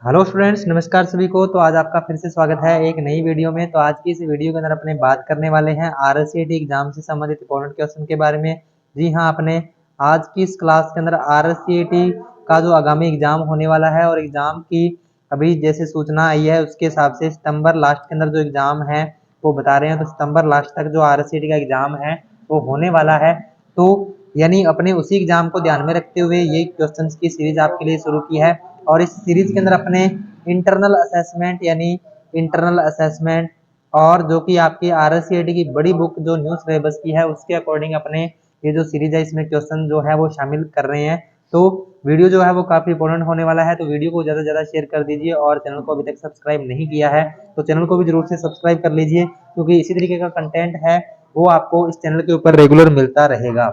Hello students, नमस्कार सभी को। तो आज आपका फिर से स्वागत है एक नई वीडियो में। तो आज की इस वीडियो के अंदर अपने बात करने वाले हैं आरएससीईटी एग्जाम से संबंधित इंपॉर्टेंट क्वेश्चन के बारे में। जी हाँ, अपने आज की इस क्लास के अंदर आरएससीईटी का जो आगामी एग्जाम होने वाला है और एग्जाम की अभी जैसे सूचना आई है उसके हिसाब से सितंबर लास्ट के अंदर जो एग्जाम है वो बता रहे हैं। तो सितंबर लास्ट तक जो आरएससीईटी का एग्जाम है वो होने वाला है। तो यानी अपने उसी एग्जाम को ध्यान में रखते हुए ये क्वेश्चंस की सीरीज आपके लिए शुरू की है। और इस सीरीज के अंदर अपने इंटरनल असेसमेंट और जो कि आपकी आरएससीईटी की बड़ी बुक जो न्यू सिलेबस की है उसके अकॉर्डिंग अपने ये जो सीरीज है इसमें क्वेश्चन जो है वो शामिल कर रहे हैं। तो वीडियो जो है वो काफी इंपॉर्टेंट होने वाला है। तो वीडियो को ज्यादा से ज्यादा शेयर कर दीजिए और चैनल को अभी तक सब्सक्राइब नहीं किया है तो चैनल को भी जरूर से सब्सक्राइब कर लीजिए, क्योंकि इसी तरीके का कंटेंट है वो आपको इस चैनल के ऊपर रेगुलर मिलता रहेगा।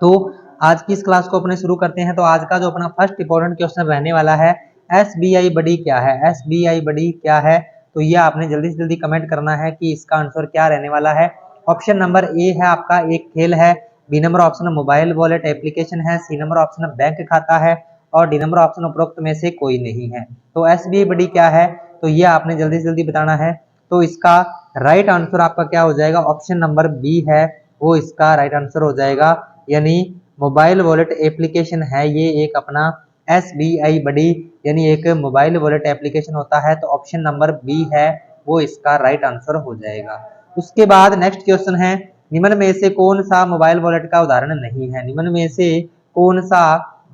तो आज की इस क्लास को अपने शुरू करते हैं। तो आज का जो अपना फर्स्ट इंपॉर्टेंट क्वेश्चन रहने वाला है, एसबीआई बड़ी क्या है। एसबीआई बड़ी क्या है, तो ये आपने जल्दी से जल्दी कमेंट करना है कि इसका आंसर क्या रहने वाला है। ऑप्शन नंबर ए है आपका एक खेल है, B number option mobile wallet application है, सी नंबर ऑप्शन बैंक खाता है और डी नंबर ऑप्शन उपरोक्त में से कोई नहीं है। तो एसबीआई बड़ी क्या है, तो ये आपने जल्दी से जल्दी बताना है। तो इसका राइट आंसर आपका क्या हो जाएगा, ऑप्शन नंबर बी है वो इसका राइट आंसर हो जाएगा। यानी मोबाइल वॉलेट एप्लीकेशन है ये एक अपना एसबीआई बड़ी, यानी एक मोबाइल वॉलेट एप्लीकेशन होता है। तो ऑप्शन नंबर बी है वो इसका राइट आंसर हो जाएगा। उसके बाद नेक्स्ट क्वेश्चन है, निम्न में से कौन सा मोबाइल वॉलेट का उदाहरण नहीं है। निम्न में से कौन सा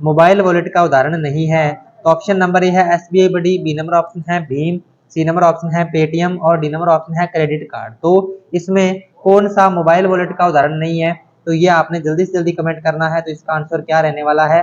मोबाइल वॉलेट का उदाहरण नहीं है, तो ऑप्शन नंबर ए है एसबीआई बड़ी, बी नंबर ऑप्शन है भीम, सी नंबर ऑप्शन है पेटीएम और डी नंबर ऑप्शन है क्रेडिट कार्ड। तो इसमें कौन सा मोबाइल वॉलेट का उदाहरण नहीं है, तो ये आपने जल्दी से जल्दी कमेंट करना है। तो इसका आंसर क्या रहने वाला है,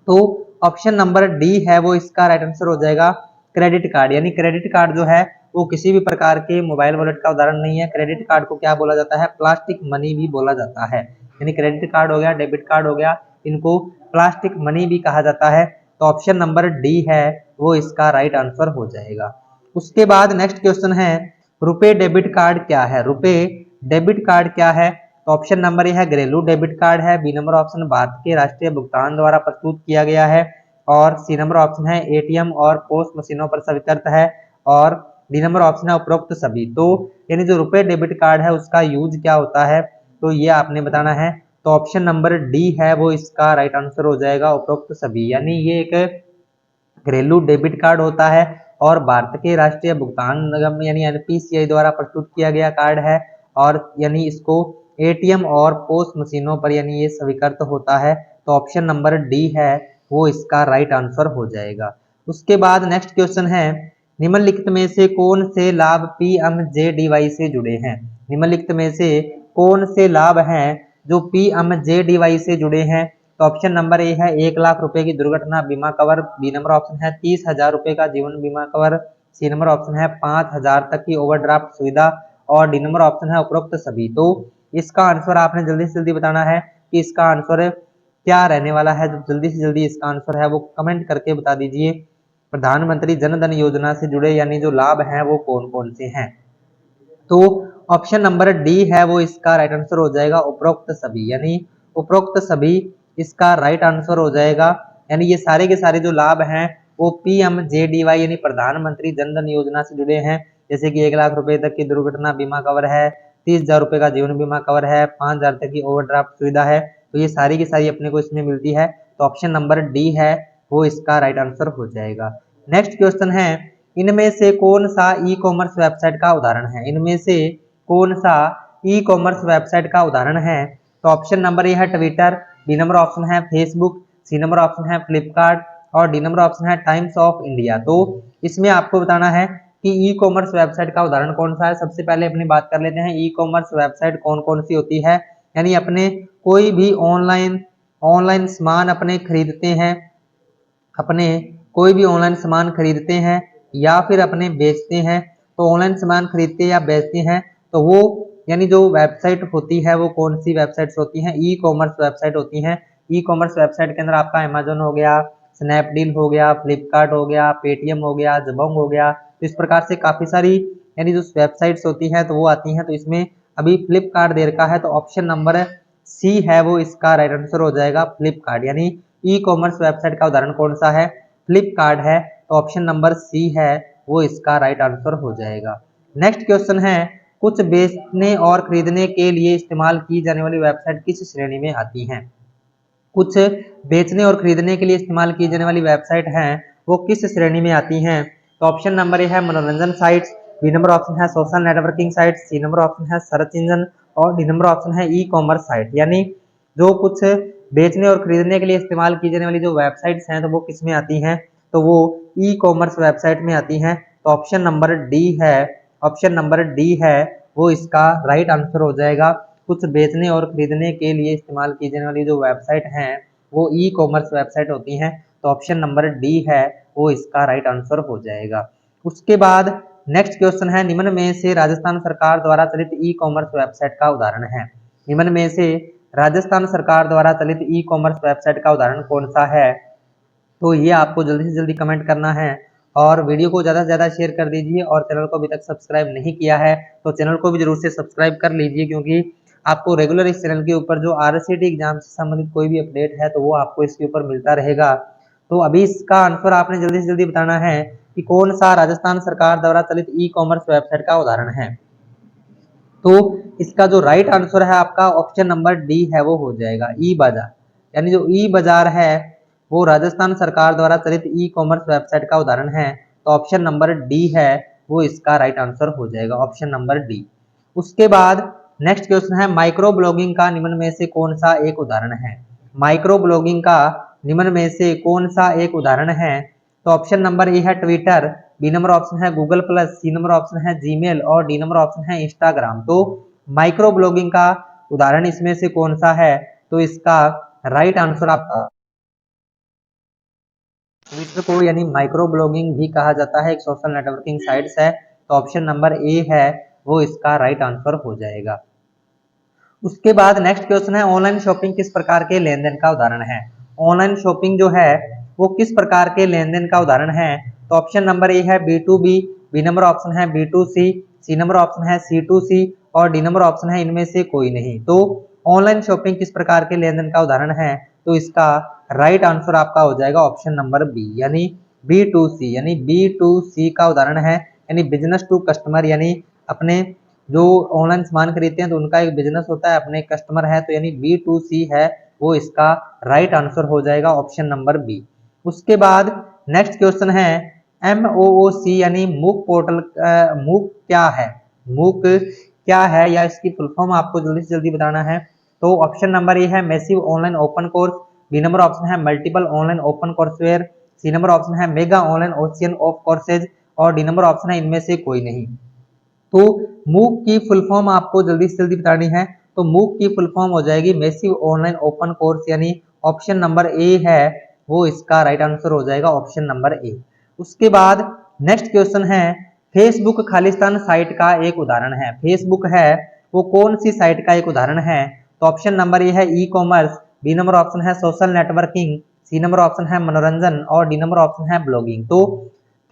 तो ऑप्शन नंबर डी है वो इसका राइट आंसर हो जाएगा, क्रेडिट कार्ड। यानी क्रेडिट कार्ड जो है वो किसी भी प्रकार के मोबाइल वॉलेट का उदाहरण नहीं है। क्रेडिट कार्ड को क्या बोला जाता है, प्लास्टिक मनी भी बोला जाता है। यानी क्रेडिट कार्ड हो गया, डेबिट कार्ड हो गया, इनको प्लास्टिक मनी भी कहा जाता है। तो ऑप्शन नंबर डी है वो इसका राइट आंसर हो जाएगा। उसके बाद नेक्स्ट क्वेश्चन है, रुपे डेबिट कार्ड क्या है। रुपे डेबिट कार्ड क्या है, तो ऑप्शन नंबर ए है घरेलू डेबिट कार्ड है, बी नंबर ऑप्शन भारत के राष्ट्रीय भुगतान द्वारा प्रस्तुत किया गया है और सी नंबर ऑप्शन है एटीएम और पोस्ट मशीनों पर स्वीकृत है और डी नंबर ऑप्शन है उपरोक्त सभी। तो यानी जो रुपए डेबिट कार्ड है उसका यूज क्या होता है, तो ये आपने बताना है। तो ऑप्शन नंबर डी है वो इसका राइट आंसर हो जाएगा, उपरोक्त सभी। यानी ये एक घरेलू डेबिट कार्ड होता है और भारत के राष्ट्रीय भुगतान निगम यानी एनपीसीआई द्वारा प्रस्तुत किया गया कार्ड है और यानी इसको एटीएम और पोस मशीनों पर यानी ये स्वीकृत होता है। तो ऑप्शन नंबर डी है वो इसका राइट आंसर हो जाएगा। उसके बाद नेक्स्ट क्वेश्चन है, निम्नलिखित में से कौन से लाभ पीएमजेडीवाई से जुड़े हैं। निम्नलिखित में से कौन से लाभ हैं जो पीएमजेडीवाई से जुड़े हैं, तो ऑप्शन नंबर ए है 1 लाख रुपए की दुर्घटना बीमा कवर, बी नंबर ऑप्शन है 30,000 रुपए का जीवन बीमा कवर, सी नंबर ऑप्शन है 5,000 तक की ओवरड्राफ्ट सुविधा और डी नंबर ऑप्शन है उपरोक्त सभी। तो इसका आंसर आपने जल्दी से जल्दी बताना है कि इसका आंसर क्या रहने वाला है। जो जल्दी से जल्दी इसका आंसर है वो कमेंट करके बता दीजिए। प्रधानमंत्री जन धन योजना से जुड़े यानी जो लाभ हैं वो कौन कौन से हैं, तो ऑप्शन नंबर डी है वो इसका राइट आंसर हो जाएगा, उपरोक्त सभी। यानी उपरोक्त सभी इसका राइट आंसर हो जाएगा। यानी ये सारे के सारे जो लाभ हैं वो पीएमजेडीवाई यानी प्रधानमंत्री जन धन योजना से जुड़े हैं। जैसे कि 1 लाख रुपए तक की दुर्घटना बीमा कवर है, 30,000 रुपए का जीवन बीमा कवर है, 5,000 तक की ओवरड्राफ्ट सुविधा है। तो ये सारी की सारी अपने को इसमें मिलती है। तो ऑप्शन नंबर डी है वो इसका राइट आंसर हो जाएगा। नेक्स्ट क्वेश्चन है, इनमें से कौन सा ई कॉमर्स वेबसाइट का उदाहरण है। इनमें से कौन सा ई कॉमर्स वेबसाइट का उदाहरण है, तो ऑप्शन नंबर ए है ट्विटर, बी नंबर ऑप्शन है फेसबुक, सी नंबर ऑप्शन है फ्लिपकार्ट और डी नंबर ऑप्शन है टाइम्स ऑफ इंडिया। तो इसमें आपको बताना है कि ई कॉमर्स वेबसाइट का उदाहरण कौन सा है। सबसे पहले अपनी बात कर लेते हैं ई कॉमर्स वेबसाइट कौन कौन सी होती है। यानी अपने कोई भी ऑनलाइन ऑनलाइन सामान अपने खरीदते हैं, अपने कोई भी ऑनलाइन सामान खरीदते हैं या फिर अपने बेचते हैं, तो ऑनलाइन सामान खरीदते या बेचते हैं तो वो यानी जो वेबसाइट होती है वो कौन सी वेबसाइट्स होती हैं, ई कॉमर्स वेबसाइट होती हैं। ई कॉमर्स वेबसाइट के अंदर आपका अमेजोन हो गया, स्नैपडील हो गया, फ्लिपकार्ट हो गया, पेटीएम हो गया, जबोंग हो गया। तो इस प्रकार से काफी सारी यानी जो वेबसाइट्स होती हैं तो वो आती हैं। तो इसमें अभी फ्लिपकार्ट दे रखा है तो ऑप्शन नंबर सी है वो इसका राइट आंसर हो जाएगा, फ्लिपकार्ट। यानी ई कॉमर्स वेबसाइट का उदाहरण कौन सा है, फ्लिपकार्ट है। तो ऑप्शन नंबर सी है वो इसका राइट आंसर हो जाएगा। नेक्स्ट क्वेश्चन है, कुछ बेचने और खरीदने के लिए इस्तेमाल की जाने वाली वेबसाइट किस श्रेणी में आती हैं? कुछ बेचने और खरीदने के लिए इस्तेमाल की जाने वाली वेबसाइट हैं वो किस श्रेणी में आती हैं? तो ऑप्शन नंबर ए है मनोरंजन साइट्स, बी नंबर ऑप्शन है social networking sites, C number option है सर्च इंजन और डी नंबर ऑप्शन है ई कॉमर्स साइट। यानी जो कुछ बेचने और खरीदने के लिए इस्तेमाल की जाने वाली जो वेबसाइट्स हैं तो वो किस में आती हैं? तो वो ई कॉमर्स वेबसाइट में आती हैं। तो ऑप्शन नंबर डी है, ऑप्शन नंबर डी है वो इसका राइट आंसर हो जाएगा। कुछ बेचने और खरीदने के लिए इस्तेमाल की जाने वाली जो वेबसाइट हैं वो ई कॉमर्स वेबसाइट होती हैं। तो ऑप्शन नंबर डी है वो इसका राइट आंसर हो जाएगा। उसके बाद नेक्स्ट क्वेश्चन है, निम्न में से राजस्थान सरकार द्वारा चलित ई कॉमर्स वेबसाइट का उदाहरण है? निम्न में से राजस्थान सरकार द्वारा चलित ई कॉमर्स वेबसाइट का उदाहरण कौन सा है? तो ये आपको जल्दी से जल्दी कमेंट करना है और वीडियो को ज़्यादा से ज़्यादा शेयर कर दीजिए और चैनल को अभी तक सब्सक्राइब नहीं किया है तो चैनल को भी जरूर से सब्सक्राइब कर लीजिए, क्योंकि आपको रेगुलर इस चैनल के ऊपर जो आरएससीटी एग्जाम से संबंधित कोई भी अपडेट है तो वो आपको इसके ऊपर मिलता रहेगा। तो अभी इसका आंसर आपने जल्दी से जल्दी बताना है कि कौन सा राजस्थान सरकार द्वारा चलित ई कॉमर्स वेबसाइट का उदाहरण है। तो इसका जो राइट आंसर है आपका ऑप्शन नंबर डी है वो हो जाएगा, ई बाजार। यानी जो ई बाजार है वो राजस्थान सरकार द्वारा चलित ई कॉमर्स वेबसाइट का उदाहरण है। तो ऑप्शन नंबर डी है वो इसका राइट आंसर हो जाएगा, ऑप्शन नंबर डी। उसके बाद नेक्स्ट क्वेश्चन है, माइक्रो ब्लॉगिंग का निम्न में से कौन सा एक उदाहरण है? माइक्रो ब्लॉगिंग का निम्न में से कौन सा एक उदाहरण है? तो ऑप्शन नंबर ए है ट्विटर, बी नंबर ऑप्शन है Google plus, C number option है जीमेल और डी नंबर ऑप्शन है इंस्टाग्राम। तो माइक्रो ब्लॉगिंग का उदाहरण इसमें से कौन सा है? तो इसका राइट आंसर आपका ट्विटर को यानी माइक्रो ब्लॉगिंग भी कहा जाता है, एक सोशल नेटवर्किंग साइट्स है। तो ऑप्शन नंबर ए है वो इसका राइट आंसर हो जाएगा। उसके बाद नेक्स्ट क्वेश्चन है, ऑनलाइन शॉपिंग किस प्रकार के लेन देन का उदाहरण है? ऑनलाइन शॉपिंग जो है वो किस प्रकार के लेन देन का उदाहरण है? तो ऑप्शन नंबर ए है B2B, बी नंबर ऑप्शन है B2C, सी नंबर ऑप्शन है C2C और डी नंबर ऑप्शन है इनमें से कोई नहीं। तो ऑनलाइन शॉपिंग किस प्रकार के लेन देन का उदाहरण है? तो इसका राइट आंसर आपका हो जाएगा ऑप्शन नंबर बी, यानी B2C। यानी B2C का उदाहरण है यानी बिजनेस टू कस्टमर, यानी अपने जो ऑनलाइन सामान खरीदते हैं तो उनका एक बिजनेस होता है, अपने कस्टमर है, तो यानी B2C है वो इसका राइट आंसर हो जाएगा, ऑप्शन नंबर बी। उसके बाद नेक्स्ट क्वेश्चन है, MOOC यानी मूक पोर्टल, मूक क्या है? मूक क्या है या इसकी फुल फॉर्म आपको जल्दी से जल्दी बताना है। तो ऑप्शन नंबर ए है massive online open course, B number option है multiple online open courseware, C number option है mega online ocean of courses और डी नंबर ऑप्शन है इनमें से कोई नहीं। तो मूक की फुल फॉर्म आपको जल्दी से जल्दी बतानी है। तो मूक की फुल फॉर्म हो जाएगी मैसिव ऑनलाइन ओपन कोर्स, यानी ऑप्शन नंबर ए है वो इसका राइट आंसर हो जाएगा, ऑप्शन नंबर ए। उसके बाद नेक्स्ट क्वेश्चन है, फेसबुक खालिस्तान साइट का एक उदाहरण है। फेसबुक है वो कौन सी साइट का एक उदाहरण है? तो ऑप्शन नंबर ए है ई कॉमर्स, बी नंबर ऑप्शन है social networking, C number option है मनोरंजन और डी नंबर ऑप्शन है ब्लॉगिंग। तो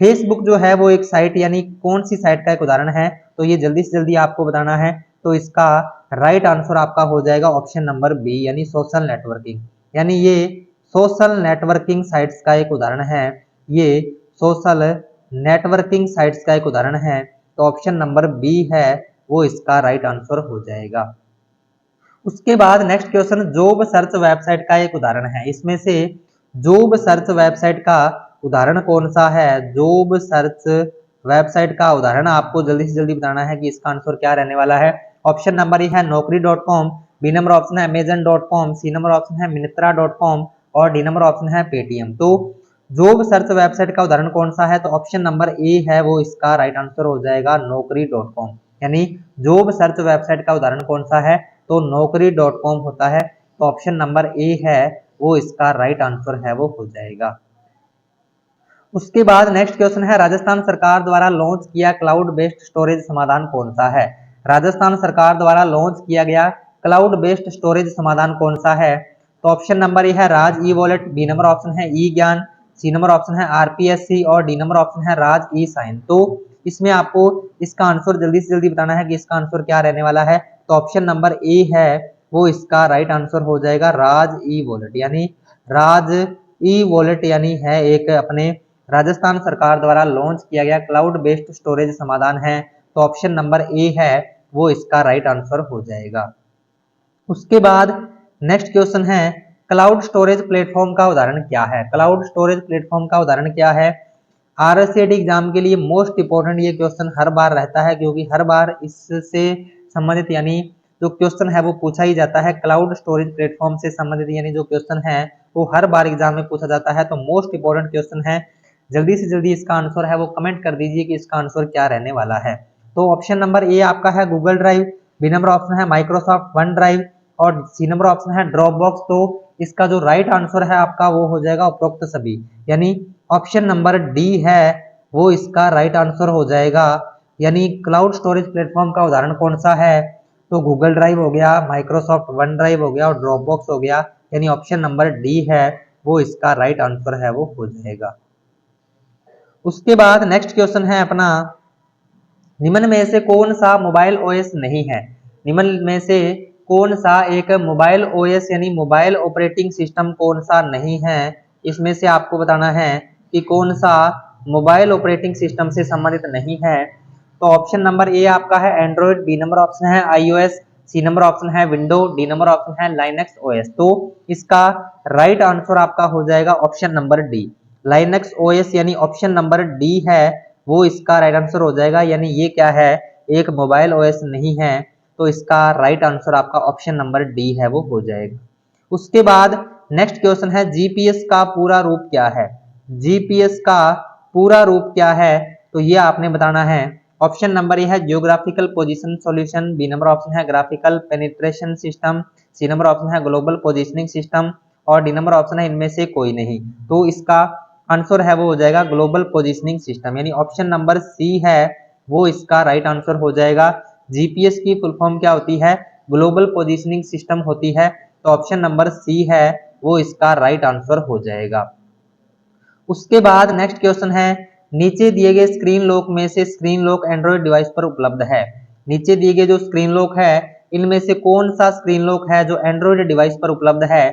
फेसबुक जो है वो एक साइट यानी कौन सी साइट का एक उदाहरण है? तो ये जल्दी से जल्दी आपको बताना है। तो इसका राइट आंसर आपका हो जाएगा ऑप्शन नंबर बी, यानी सोशल नेटवर्किंग। यानी ये सोशल नेटवर्किंग साइट्स का एक उदाहरण है, ये सोशल नेटवर्किंग साइट्स का एक उदाहरण है। तो ऑप्शन नंबर बी है वो इसका राइट आंसर हो जाएगा। उसके बाद next question, job search website का एक उदाहरण है। इसमें से जॉब सर्च वेबसाइट का उदाहरण कौन सा है? जॉब सर्च वेबसाइट का उदाहरण आपको जल्दी से जल्दी बताना है कि इसका आंसर क्या रहने वाला है। ऑप्शन नंबर ए है naukri.com, बी नंबर ऑप्शन है amazon.com, सी नंबर ऑप्शन है myntra.com और डी नंबर ऑप्शन है पेटीएम। तो जॉब सर्च वेबसाइट का उदाहरण कौन सा है? तो ऑप्शन नंबर ए है वो इसका राइट आंसर हो जाएगा, naukri.com। यानी जॉब सर्च वेबसाइट का उदाहरण कौन सा है? तो naukri.com होता है। तो ऑप्शन नंबर ए है वो इसका राइट आंसर है वो हो जाएगा। उसके बाद नेक्स्ट क्वेश्चन है, राजस्थान सरकार द्वारा लॉन्च किया क्लाउड बेस्ड स्टोरेज समाधान कौन सा है? राजस्थान सरकार द्वारा लॉन्च किया गया क्लाउड बेस्ड स्टोरेज समाधान कौन सा है? तो ऑप्शन नंबर ए है Raj e wallet, B number option है e Gyan, C number option है RPSC और डी नंबर ऑप्शन है राज ई साइन। तो इसमें आपको इसका आंसर जल्दी से जल्दी बताना है कि इसका आंसर क्या रहने वाला है। तो ऑप्शन नंबर ए है वो इसका राइट आंसर हो जाएगा, राज ई वॉलेट। यानी राज ई वॉलेट यानी है एक अपने राजस्थान सरकार द्वारा लॉन्च किया गया क्लाउड बेस्ड स्टोरेज समाधान है, तो ऑप्शन नंबर ए है वो इसका राइट आंसर हो जाएगा। उसके बाद नेक्स्ट क्वेश्चन है क्लाउड स्टोरेज प्लेटफॉर्म का उदाहरण क्या है। क्लाउड स्टोरेज प्लेटफॉर्म का उदाहरण क्या है। आरएसएडी एग्जाम के लिए मोस्ट इंपोर्टेंट ये क्वेश्चन हर बार रहता है, क्योंकि हर बार इससे संबंधित यानी जो क्वेश्चन है वो पूछा ही जाता है। क्लाउड स्टोरेज प्लेटफॉर्म से संबंधित यानी जो क्वेश्चन है वो हर बार एग्जाम में पूछा जाता है, तो मोस्ट इंपोर्टेंट क्वेश्चन है। जल्दी से जल्दी इसका आंसर है वो कमेंट कर दीजिए कि इसका आंसर क्या रहने वाला है। तो ऑप्शन नंबर ए आपका है Google drive, B number option है माइक्रोसॉफ्ट वन ड्राइव और सी नंबर ऑप्शन है ड्रॉप बॉक्स। तो इसका जो राइट आंसर है आपका वो हो जाएगा उपरोक्त सभी, यानी ऑप्शन नंबर डी है वो इसका राइट आंसर हो जाएगा। यानी क्लाउड स्टोरेज प्लेटफॉर्म का उदाहरण कौन सा है, तो गूगल ड्राइव हो गया, माइक्रोसॉफ्ट वन ड्राइव हो गया और ड्रॉप बॉक्स हो गया, यानी ऑप्शन नंबर डी है वो इसका राइट आंसर है वो हो जाएगा। उसके बाद नेक्स्ट क्वेश्चन है अपना, निम्न में से कौन सा मोबाइल ओएस नहीं है। निम्न में से कौन सा एक मोबाइल ओएस यानी मोबाइल ऑपरेटिंग सिस्टम कौन सा नहीं है, इसमें से आपको बताना है कि कौन सा मोबाइल ऑपरेटिंग सिस्टम से संबंधित नहीं है। तो ऑप्शन नंबर ए आपका है एंड्रॉइड, बी नंबर ऑप्शन है आईओएस, सी नंबर ऑप्शन है विंडो, डी नंबर ऑप्शन है लाइनक्स ओएस। तो इसका राइट आंसर आपका हो जाएगा option number D, Linux OS, यानी ऑप्शन नंबर डी है वो इसका राइट आंसर हो जाएगा। यानी ये क्या है, एक मोबाइल ओएस नहीं है, तो इसका राइट आंसर आपका ऑप्शन नंबर डी है वो हो जाएगा। उसके बाद नेक्स्ट क्वेश्चन है जीपीएस का पूरा रूप क्या है। जीपीएस का पूरा रूप क्या है, तो ये आपने बताना है। ऑप्शन नंबर ए है geographical position solution, B number option है graphical penetration system, C number option है ग्लोबल पोजीशनिंग सिस्टम और डी नंबर ऑप्शन है इनमें से कोई नहीं। तो इसका आंसर है वो हो जाएगा ग्लोबल पोजीशनिंग सिस्टम, यानी ऑप्शन नंबर सी है वो इसका राइट आंसर हो जाएगा। जीपीएस की फुल फॉर्म क्या होती है, ग्लोबल पोजीशनिंग सिस्टम होती है, तो ऑप्शन नंबर सी है वो इसका राइट आंसर हो जाएगा। उसके बाद नेक्स्ट क्वेश्चन है, नीचे दिए गए स्क्रीन लॉक में से स्क्रीन लॉक एंड्रॉइड डिवाइस पर उपलब्ध है। नीचे दिए गए जो स्क्रीन लॉक है इनमें से कौन सा स्क्रीन लॉक है जो एंड्रॉइड डिवाइस पर उपलब्ध है।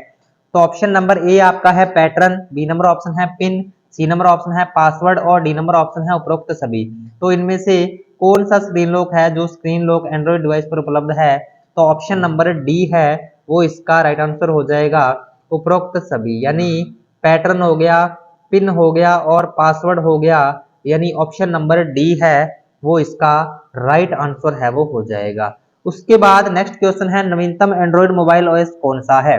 तो ऑप्शन नंबर ए आपका है पैटर्न, बी नंबर ऑप्शन है पिन, सी नंबर ऑप्शन है पासवर्ड और डी नंबर ऑप्शन है उपरोक्त सभी। तो इनमें से कौन सा स्क्रीन लॉक है जो स्क्रीन लॉक एंड्रॉइड डिवाइस पर उपलब्ध है, तो ऑप्शन नंबर डी है वो इसका राइट आंसर हो जाएगा उपरोक्त सभी, यानी पैटर्न हो गया, पिन हो गया और पासवर्ड हो गया, यानी ऑप्शन नंबर डी है वो इसका राइट आंसर है वो हो जाएगा। उसके बाद नेक्स्ट क्वेश्चन है, नवीनतम एंड्रॉइड मोबाइल ओएस कौन सा है।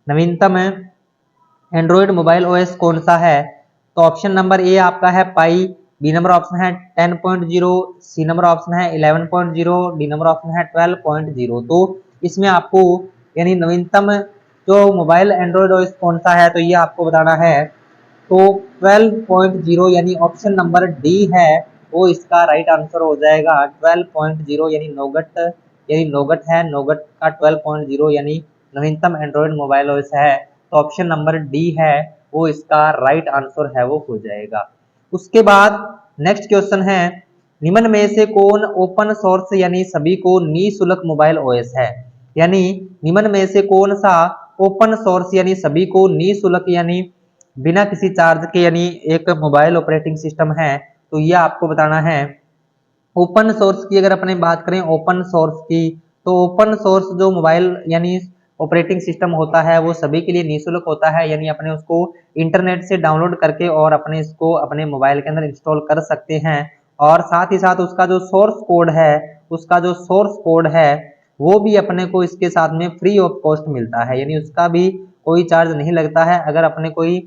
नवीनतम एंड्रॉइड मोबाइल ओएस कौन सा है, तो ऑप्शन नंबर ए आपका है पाई, बी नंबर ऑप्शन है 10.0, सी नंबर ऑप्शन है 11.0, डी नंबर ऑप्शन है 12.0। तो इसमें आपको यानी नवीनतम जो मोबाइल एंड्रॉइड ओएस कौन सा है, तो ये आपको बताना है। तो 12.0 यानी ऑप्शन नंबर डी है वो इसका राइट आंसर हो जाएगा। 12.0 यानी नोगट है, नोगट का 12.0 यानी नवीनतम एंड्रॉइड मोबाइल ओएस है, तो ऑप्शन नंबर डी है वो इसका राइट आंसर है वो हो जाएगा। उसके बाद नेक्स्ट क्वेश्चन है, निम्न में से कौन ओपन सोर्स यानी सभी को निःशुल्क मोबाइल ओएस है। यानी निम्न में से कौन सा ओपन सोर्स यानी सभी को निःशुल्क यानी बिना किसी चार्ज के यानी एक मोबाइल ऑपरेटिंग सिस्टम है, तो ये आपको बताना है। ओपन सोर्स की अगर अपने बात करें ओपन सोर्स की, तो ओपन सोर्स जो मोबाइल यानी ऑपरेटिंग सिस्टम होता है वो सभी के लिए निःशुल्क होता है, यानी अपने उसको इंटरनेट से डाउनलोड करके और अपने इसको अपने मोबाइल के अंदर इंस्टॉल कर सकते हैं। और साथ ही साथ उसका जो सोर्स कोड है वो भी अपने को इसके साथ में फ्री ऑफ कॉस्ट मिलता है, यानी उसका भी कोई चार्ज नहीं लगता है। अगर अपने कोई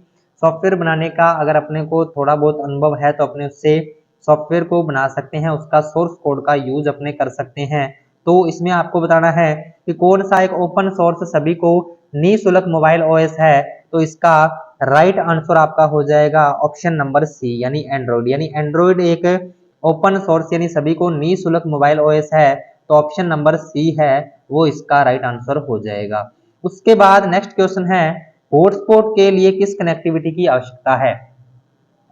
सॉफ्टवेयर बनाने का अगर अपने को थोड़ा बहुत अनुभव है तो अपने उससे सॉफ्टवेयर को बना सकते हैं, उसका सोर्स कोड का यूज अपने कर सकते हैं। तो इसमें आपको बताना है कि कौन सा एक ओपन सोर्स सभी को निःशुल्क मोबाइल ओएस है, तो इसका राइट आंसर आपका हो जाएगा ऑप्शन नंबर सी यानी एंड्रॉइड। यानी एंड्रॉइड एक ओपन सोर्स यानी सभी को निःशुल्क मोबाइल ओएस है, तो ऑप्शन नंबर सी है वो इसका राइट आंसर हो जाएगा। उसके बाद नेक्स्ट क्वेश्चन है, हॉटस्पॉट के लिए किस कनेक्टिविटी की आवश्यकता है।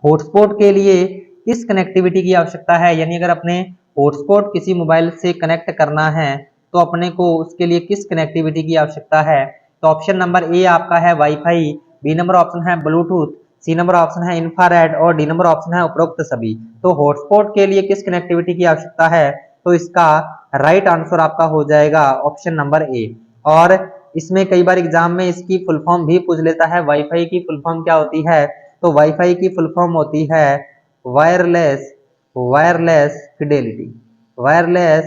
हॉटस्पॉट के लिए किस कनेक्टिविटी की आवश्यकता है, यानी अगर अपने हॉटस्पॉट किसी मोबाइल से कनेक्ट करना है तो अपने को उसके लिए किस कनेक्टिविटी की आवश्यकता है। तो ऑप्शन नंबर ए आपका है वाईफाई, बी नंबर ऑप्शन है ब्लूटूथ, सी नंबर ऑप्शन है इंफ्रारेड और डी नंबर ऑप्शन है उपरोक्त सभी। तो हॉटस्पॉट के लिए किस कनेक्टिविटी की आवश्यकता है, तो इसका राइट आंसर आपका हो जाएगा ऑप्शन नंबर ए। और इसमें कई बार एग्जाम में इसकी फुल फॉर्म भी पूछ लेता है, वाईफाई की फुल फॉर्म क्या होती है, तो वाईफाई की फुल फॉर्म होती है wireless wireless Fidelity. Wireless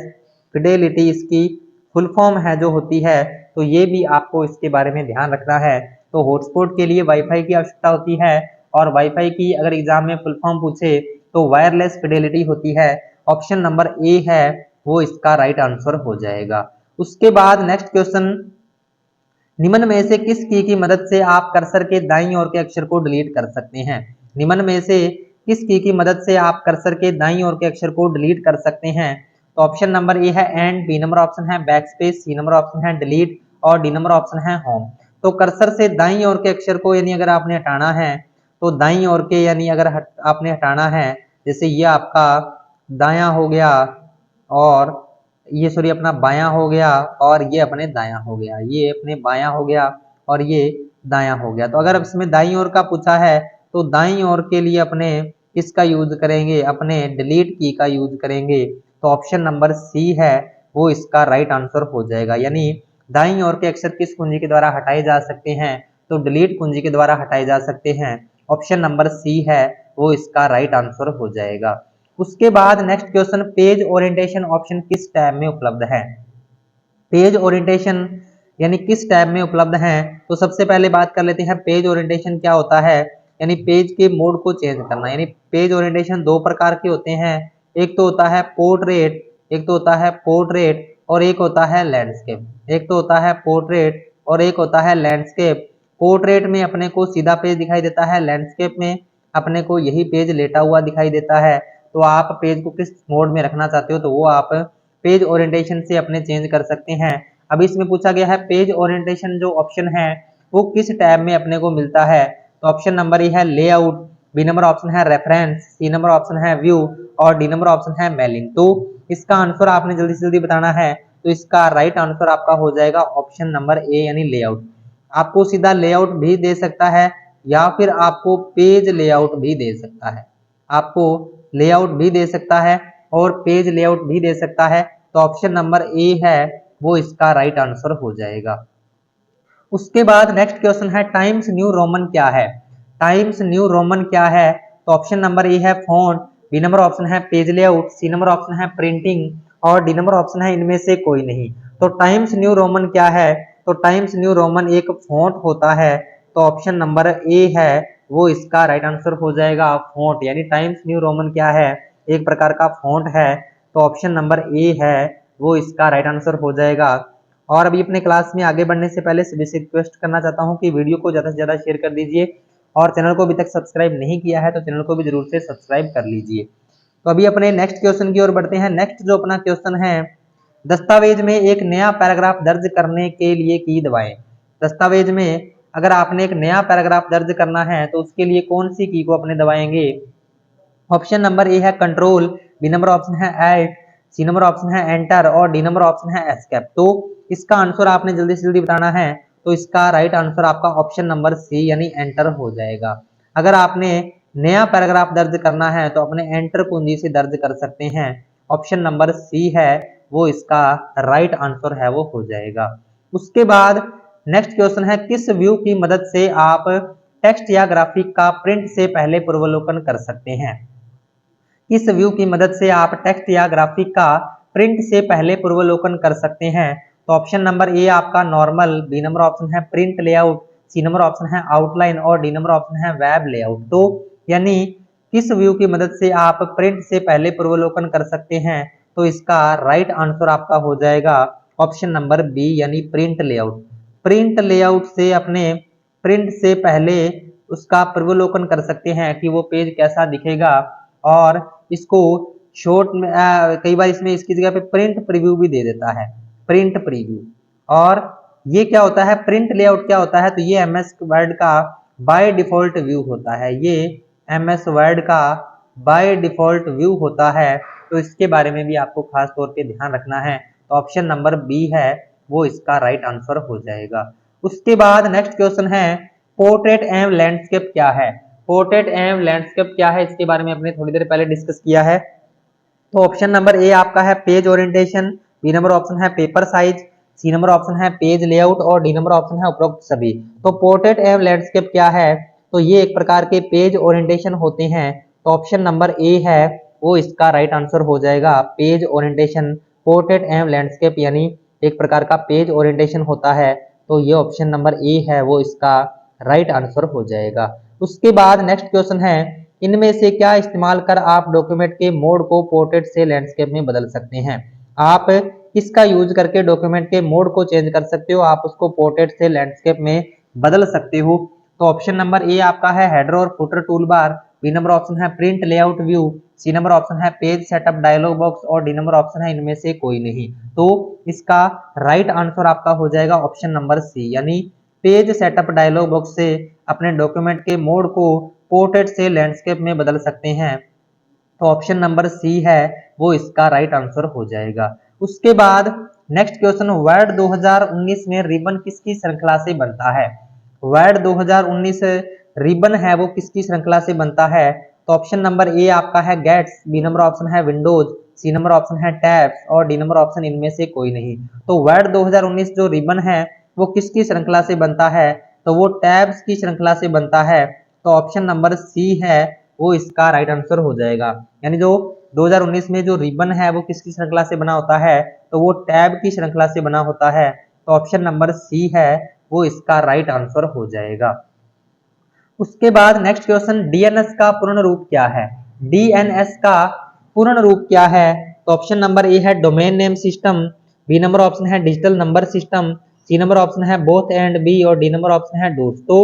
Fidelity इसकी फुल फॉर्म है जो होती है, तो ये भी आपको इसके बारे में ध्यान रखना है। तो हॉटस्पॉट के लिए वाईफाई की आवश्यकता होती है और वाईफाई की अगर एग्जाम में फुल फॉर्म पूछे तो वायरलेस फिडेलिटी होती है। ऑप्शन नंबर ए है वो इसका राइट आंसर हो जाएगा। उसके बाद नेक्स्ट क्वेश्चन, निम्न में से किस की मदद से आप कर्सर के दाईं ओर के अक्षर को डिलीट कर सकते हैं। निम्न में से किस की मदद से आप कर्सर के दाईं ओर के अक्षर को डिलीट कर सकते हैं, तो ऑप्शन नंबर ए है एंड, बी नंबर ऑप्शन है बैकस्पेस, सी नंबर ऑप्शन है डिलीट और डी नंबर ऑप्शन है होम। तो कर्सर से दाईं ओर के अक्षर को यानी अगर आपने हटाना है तो दाईं ओर के यानी अगर आपने हटाना है, जैसे ये आपका दायां हो गया और ये सॉरी अपना बायां हो गया और ये अपने दायां हो गया, ये अपने बायां हो गया और ये दायां हो गया। तो अगर इसमें दाईं ओर का पूछा है तो दाईं ओर के लिए अपने किसका यूज करेंगे, अपने डिलीट की का यूज करेंगे। तो ऑप्शन नंबर सी है वो इसका राइट आंसर हो जाएगा। यानी दाईं ओर के अक्षर किस कुंजी के द्वारा हटाए जा सकते हैं, तो डिलीट कुंजी के द्वारा हटाए जा सकते हैं। ऑप्शन नंबर सी है वो इसका राइट आंसर हो जाएगा। उसके बाद next question, page orientation option किस टैब में उपलब्ध है। पेज ओरिएंटेशन यानी किस टैब में उपलब्ध है, तो सबसे पहले बात कर लेते हैं पेज ओरिएंटेशन क्या होता है। यानी पेज के मोड को चेंज करना, यानी पेज ओरिएंटेशन दो प्रकार के होते हैं, एक तो होता है पोर्ट्रेट, एक तो होता है पोर्ट्रेट और एक होता है लैंडस्केप। एक तो होता है पोर्ट्रेट और एक होता है लैंडस्केप। पोर्ट्रेट में अपने को सीधा पेज दिखाई देता है, लैंडस्केप में अपने को यही पेज लेटा हुआ दिखाई देता है। तो आप पेज को किस मोड में रखना चाहते हो तो वो आप पेज ओरिएंटेशन से अपने चेंज कर सकते हैं। अभी इसमें पूछा गया है पेज ओरिएंटेशन जो ऑप्शन है वो किस टैब में अपने को मिलता है, तो ऑप्शन नंबर ए है लेआउट, बी नंबर ऑप्शन है रेफरेंस, सी नंबर ऑप्शन है व्यू और डी नंबर ऑप्शन है मेलिंग। तो इसका आंसर आपने जल्दी से जल्दी बताना है, तो इसका राइट आंसर आपका हो जाएगा ऑप्शन नंबर ए यानी लेआउट। आपको सीधा लेआउट भी दे सकता है या फिर आपको पेज लेआउट भी दे सकता है, आपको लेआउट भी दे सकता है और पेज लेआउट भी दे सकता है। तो ऑप्शन नंबर ए है वो इसका राइट आंसर हो जाएगा। उसके बाद नेक्स्ट क्वेश्चन है टाइम्स न्यू रोमन क्या है। टाइम्स न्यू रोमन क्या है, तो ऑप्शन नंबर ए है फॉन्ट, बी नंबर ऑप्शन है page layout, C number option है प्रिंटिंग और डी नंबर ऑप्शन है इनमें से कोई नहीं। तो टाइम्स न्यू रोमन क्या है, तो टाइम्स न्यू रोमन एक फॉन्ट होता है। तो ऑप्शन नंबर ए है वो इसका राइट आंसर हो जाएगा फॉन्ट, यानी टाइम्स न्यू रोमन क्या है, एक प्रकार का फॉन्ट है। तो ऑप्शन नंबर ए है वो इसका राइट आंसर हो जाएगा। और अभी अपने क्लास में आगे बढ़ने से पहले सभी से रिक्वेस्ट करना चाहता हूं कि वीडियो को ज़्यादा से ज़्यादा शेयर कर दीजिए और चैनल को अभी तक सब्सक्राइब नहीं किया है तो चैनल को भी जरूर से सब्सक्राइब कर लीजिए। तो अभी अपने नेक्स्ट क्वेश्चन की ओर बढ़ते हैं। नेक्स्ट जो अपना क्वेश्चन है, दस्तावेज में एक नया पैराग्राफ दर्ज करने के लिए की दबाएं। दस्तावेज में अगर आपने एक नया पैराग्राफ दर्ज करना है तो उसके लिए कौन सी की को अपने दबाएंगे। ऑप्शन नंबर ए है कंट्रोल, बी नंबर ऑप्शन है एल्ट, सी नंबर ऑप्शन है एंटर और डी नंबर ऑप्शन है एस्केप। तो इसका आंसर आपने जल्दी से जल्दी बताना है, तो इसका राइट आंसर आपका ऑप्शन नंबर सी यानी एंटर हो जाएगा। अगर आपने नया पैराग्राफ दर्ज करना है तो अपने एंटर कुंजी से दर्ज कर सकते हैं। ऑप्शन नंबर सी है वो इसका राइट आंसर है वो हो जाएगा। उसके बाद नेक्स्ट क्वेश्चन है किस व्यू की मदद से आप टेक्स्ट या ग्राफिक का प्रिंट से पहले पूर्वावलोकन कर सकते हैं। किस व्यू की मदद से आप टेक्स्ट या ग्राफिक का प्रिंट से पहले पूर्वावलोकन कर सकते हैं, तो ऑप्शन नंबर ए आपका नॉर्मल, बी नंबर ऑप्शन है print layout, C number option है आउटलाइन और डी नंबर ऑप्शन है वेब लेआउट। तो यानी किस व्यू की मदद से आप प्रिंट से पहले पूर्वावलोकन कर सकते हैं, तो इसका राइट आंसर आपका हो जाएगा ऑप्शन नंबर बी यानी प्रिंट लेआउट। प्रिंट लेआउट से अपने प्रिंट से पहले उसका पूर्वावलोकन कर सकते हैं कि वो पेज कैसा दिखेगा। और इसको शॉर्ट में कई बार इसमें इसकी जगह पे प्रिंट प्रीव्यू भी दे देता है, प्रिंट प्रीव्यू। और ये क्या होता है, प्रिंट लेआउट क्या होता है, तो ये एमएस वर्ड का बाय डिफॉल्ट व्यू होता है, ये एमएस वर्ड का बाय डिफॉल्ट व्यू होता है। तो इसके बारे में भी आपको खास तौर पे ध्यान रखना है। तो ऑप्शन नंबर बी है वो इसका राइट आंसर हो जाएगा। उसके बाद नेक्स्ट क्वेश्चन है पोर्ट्रेट एंड लैंडस्केप क्या है। पोर्ट्रेट एंड लैंडस्केप क्या है, इसके बारे में अपने थोड़ी देर पहले डिस्कस किया है। तो ऑप्शन नंबर ए आपका है page orientation, B number option है paper size, C number option है पेज लेआउट और डी नंबर ऑप्शन है उपरोक्त सभी। तो पोर्ट्रेट एंड लैंडस्केप क्या है, तो ये एक प्रकार के पेज ओरिएंटेशन होते हैं। तो ऑप्शन नंबर ए है वो इसका राइट आंसर हो जाएगा। Page orientation portrait and landscape यानी एक प्रकार का पेज ओरिएंटेशन होता है। तो ये ऑप्शन नंबर ए है वो इसका राइट आंसर हो जाएगा। उसके बाद नेक्स्ट क्वेश्चन है, इनमें से क्या इस्तेमाल कर आप डॉक्यूमेंट के मोड को पोर्ट्रेट से लैंडस्केप में बदल सकते हैं। आप किसका यूज करके डॉक्यूमेंट के मोड को चेंज कर सकते हो, आप उसको पोर्ट्रेट से लैंडस्केप में बदल सकते हो। तो ऑप्शन नंबर ए आपका है हेडर और footer tool bar, B number option है print layout view, C number option है पेज सेटअप डायलॉग बॉक्स और डी नंबर ऑप्शन है इनमें से कोई नहीं। तो इसका राइट आंसर आपका हो जाएगा ऑप्शन नंबर सी, यानी पेज सेटअप डायलॉग बॉक्स से अपने डॉक्यूमेंट के मोड को पोर्ट्रेट से लैंडस्केप में बदल सकते हैं। तो ऑप्शन नंबर सी है वो इसका राइट आंसर हो जाएगा। उसके बाद नेक्स्ट क्वेश्चन, वर्ड 2019 में रिबन किसकी श्रृंखला से बनता है। वर्ड 2019 रिबन है वो किसकी श्रृंखला से बनता है। तो ऑप्शन नंबर ए आपका है गेट्स, बी नंबर ऑप्शन है विंडोज, सी नंबर ऑप्शन है टैब्स और डी नंबर ऑप्शन इनमें से कोई नहीं। तो वर्ड 2019 जो रिबन है वो किसकी श्रृंखला से बनता है, तो वो टैब्स की श्रृंखला से बनता है। तो ऑप्शन नंबर सी है वो इसका राइट आंसर हो जाएगा। यानी जो 2019 में जो रिबन है वो किसकी श्रृंखला से बना होता है, तो वो टैब की श्रृंखला से बना होता है। तो ऑप्शन नंबर सी है वो इसका राइट आंसर हो जाएगा। उसके बाद नेक्स्ट क्वेश्चन, डीएनएस का पूर्ण रूप क्या है। डीएनएस का पूर्ण रूप क्या है, तो ऑप्शन नंबर ए है domain name system, B number option है digital number system, C number option है बोथ एंड बी और डी नंबर ऑप्शन है डूस। तो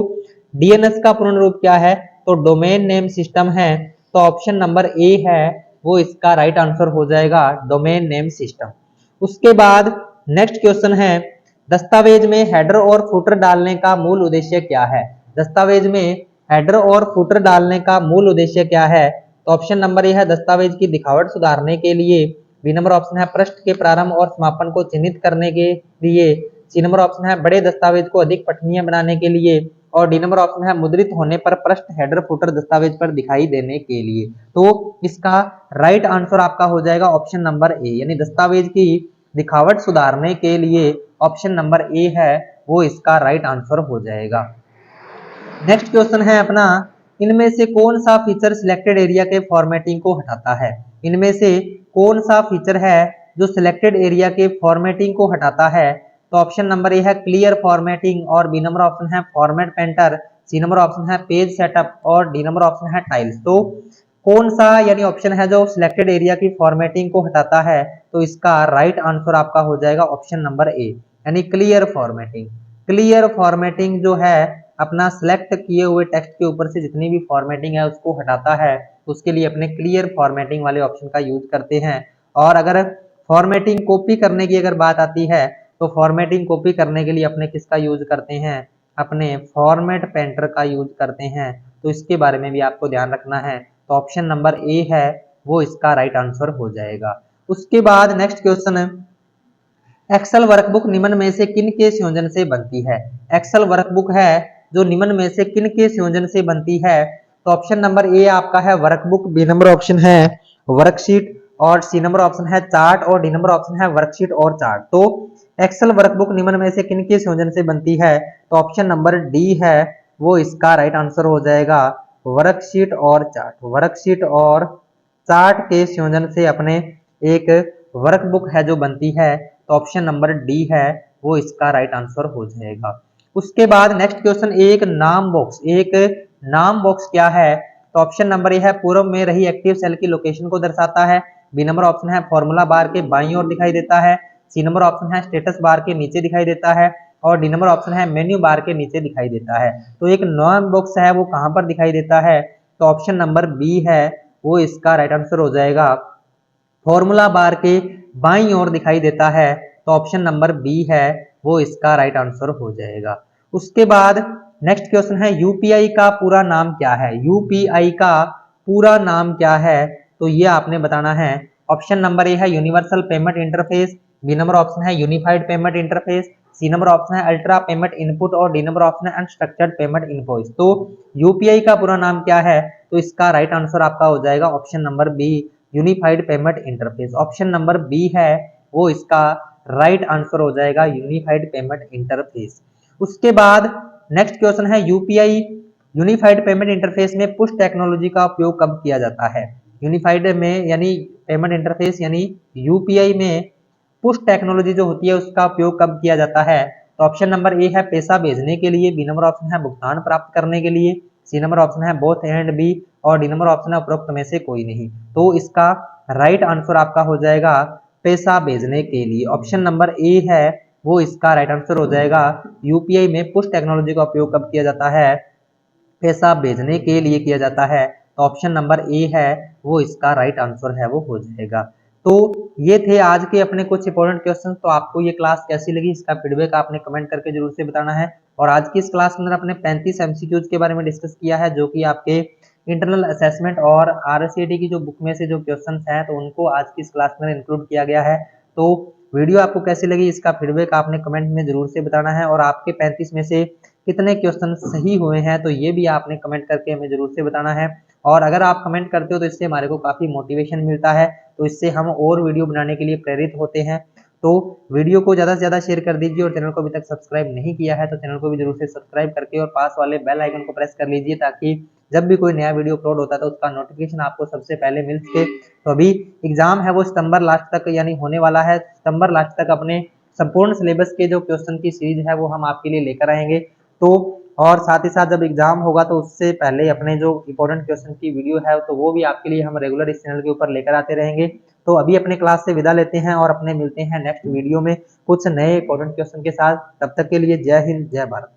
डीएनएस का पूर्ण रूप क्या है, तो डोमेन नेम सिस्टम है। तो ऑप्शन नंबर ए है वो इसका राइट आंसर हो जाएगा, डोमेन नेम सिस्टम। उसके बाद नेक्स्ट क्वेश्चन है, दस्तावेज में हेडर और फुटर डालने का मूल उद्देश्य क्या है। दस्तावेज में हेडर और फुटर डालने का मूल उद्देश्य क्या है। तो ऑप्शन नंबर ए है दस्तावेज की दिखावट सुधारने के लिए, बी नंबर ऑप्शन है पृष्ठ के प्रारंभ और समापन को चिन्हित करने के लिए, सी नंबर ऑप्शन है बड़े दस्तावेज को अधिक पठनीय बनाने के लिए और डी नंबर ऑप्शन है मुद्रित होने पर पृष्ठ हेडर फुटर दस्तावेज पर दिखाई देने के लिए। तो इसका राइट आंसर आपका हो जाएगा ऑप्शन नंबर ए, यानी दस्तावेज की दिखावट सुधारने के लिए ऑप्शन नंबर ए है वो इसका राइट आंसर हो जाएगा। नेक्स्ट क्वेश्चन है अपना, इनमें से कौन सा फीचर सिलेक्टेड एरिया के फॉर्मेटिंग को हटाता है। इनमें से कौन सा फीचर है जो सिलेक्टेड एरिया के फॉर्मेटिंग को हटाता है। तो ऑप्शन नंबर ए है क्लियर फॉर्मेटिंग और बी नंबर ऑप्शन है format painter, C number option है पेज सेटअप और डी नंबर ऑप्शन है टाइल्स। तो कौन सा यानी ऑप्शन है जो सिलेक्टेड एरिया की फॉर्मेटिंग को हटाता है, तो इसका राइट आंसर आपका हो जाएगा ऑप्शन नंबर ए, यानी क्लियर फॉर्मेटिंग। क्लियर फॉर्मेटिंग जो है अपना सिलेक्ट किए हुए टेक्स्ट के ऊपर से जितनी भी फॉर्मेटिंग है उसको हटाता है। उसके लिए अपने क्लियर फॉर्मेटिंग वाले ऑप्शन का यूज करते हैं। और अगर फॉर्मेटिंग कॉपी करने की अगर बात आती है, तो फॉर्मेटिंग कॉपी करने के लिए अपने किसका यूज करते हैं, अपने फॉर्मेट पेंटर का यूज करते हैं। तो इसके बारे में भी आपको ध्यान रखना है। तो ऑप्शन नंबर ए है वो इसका राइट आंसर हो जाएगा। उसके बाद नेक्स्ट क्वेश्चन है, एक्सेल वर्कबुक निम्न में से किन के संयोजन से बनती है। एक्सेल वर्कबुक है जो निम्न में से किन के संयोजन से बनती है। तो ऑप्शन नंबर ए आपका है वर्कबुक, बी नंबर ऑप्शन है वर्कशीट और सी नंबर ऑप्शन है चार्ट और डी नंबर ऑप्शन है वर्कशीट और चार्ट। तो एक्सेल वर्कबुक निम्न में से किन के संयोजन से बनती है, तो ऑप्शन नंबर डी है वो इसका राइट आंसर हो जाएगा, वर्कशीट और चार्ट। वर्कशीट और चार्ट के संयोजन से अपने एक वर्कबुक है जो बनती है। तो ऑप्शन नंबर डी है वो इसका राइट आंसर हो जाएगा। उसके बाद नेक्स्ट क्वेश्चन, एक नाम बॉक्स। एक नाम बॉक्स क्या है, तो ऑप्शन नंबर ए है पूर्व में रही एक्टिव सेल की लोकेशन को दर्शाता है, बी नंबर ऑप्शन है फॉर्मूला बार के बाईं ओर दिखाई देता है, सी नंबर ऑप्शन है स्टेटस बार के नीचे दिखाई देता है और डी नंबर ऑप्शन है मेन्यू बार के नीचे दिखाई देता है। तो एक नाम बॉक्स है वो कहां पर दिखाई देता है, तो ऑप्शन नंबर बी है वो इसका राइट आंसर हो जाएगा, फॉर्मूला बार के बाईं ओर दिखाई देता है। तो ऑप्शन नंबर बी है वो इसका राइट आंसर हो जाएगा। उसके बाद नेक्स्ट क्वेश्चन है, यूपीआई का पूरा नाम क्या है। यूपीआई का पूरा नाम क्या है, तो ये आपने बताना है। ऑप्शन नंबर ए है universal payment interface, B number option है unified payment interface, C number option है अल्ट्रा पेमेंट इनपुट और डी नंबर ऑप्शन है अनस्ट्रक्चर्ड पेमेंट इनवॉइस। तो यूपीआई का पूरा नाम क्या है? तो इसका राइट आंसर आपका हो जाएगा option number B, unified payment interface. Option number B है वो इसका राइट आंसर हो जाएगा, यूनिफाइड पेमेंट इंटरफेस। उसके बाद नेक्स्ट क्वेश्चन है यूपीआई यूनिफाइड पेमेंट इंटरफेस में पुश टेक्नोलॉजी का उपयोग कब किया जाता है? यूनिफाइड में यानी पेमेंट इंटरफेस यानी यूपीआई में पुश टेक्नोलॉजी जो होती है उसका उपयोग कब किया जाता है? तो ऑप्शन नंबर ए है पैसा भेजने के लिए, बी नंबर ऑप्शन है भुगतान प्राप्त करने के लिए, सी नंबर ऑप्शन है बोथ एंड बी और डी नंबर ऑप्शन है उपरोक्त में से कोई नहीं। तो इसका राइट आंसर आपका हो जाएगा पैसा भेजने के लिए। ऑप्शन नंबर ए है वो इसका राइट आंसर हो जाएगा। यूपीआई में पुश टेक्नोलॉजी का उपयोग कब किया जाता है? पैसा भेजने के लिए किया जाता है। तो ऑप्शन नंबर ए है वो इसका राइट आंसर है वो हो जाएगा। तो ये थे आज के अपने कुछ इंपॉर्टेंट क्वेश्चन। तो आपको ये क्लास कैसी लगी इसका फीडबैक आपने कमेंट करके जरूर से बताना है। और आज की इस क्लास के अंदर अपने 35 एमसीक्यूज के बारे में डिस्कस किया है, जो कि आपके इंटरनल असेसमेंट और आरएससीटी की जो बुक में से जो क्वेश्चन हैं तो उनको आज की इस क्लास में इंक्लूड किया गया है। तो वीडियो आपको कैसी लगी इसका फीडबैक आपने कमेंट में जरूर से बताना है। और आपके 35 में से कितने क्वेश्चन सही हुए हैं तो ये भी आपने कमेंट करके हमें जरूर से बताना है। और अगर आप कमेंट करते हो तो इससे हमारे को काफ़ी मोटिवेशन मिलता है, तो इससे हम और वीडियो बनाने के लिए प्रेरित होते हैं। तो वीडियो को ज़्यादा से ज़्यादा शेयर कर दीजिए और चैनल को अभी तक सब्सक्राइब नहीं किया है तो चैनल को भी जरूर से सब्सक्राइब करके और पास वाले बेल आइकन को प्रेस कर लीजिए, ताकि जब भी कोई नया वीडियो अपलोड होता है तो उसका नोटिफिकेशन आपको सबसे पहले मिल सके। तो अभी एग्जाम है वो सितंबर लास्ट तक यानी होने वाला है। सितंबर लास्ट तक अपने संपूर्ण सिलेबस के जो क्वेश्चन की सीरीज है वो हम आपके लिए लेकर आएंगे। तो और साथ ही साथ जब एग्जाम होगा तो उससे पहले अपने जो इंपॉर्टेंट क्वेश्चन की वीडियो है तो वो भी आपके लिए हम रेगुलर इस चैनल के ऊपर लेकर आते रहेंगे। तो अभी अपने क्लास से विदा लेते हैं और अपने मिलते हैं नेक्स्ट वीडियो में कुछ नए इंपॉर्टेंट क्वेश्चन के साथ। तब तक के लिए जय हिंद जय भारत।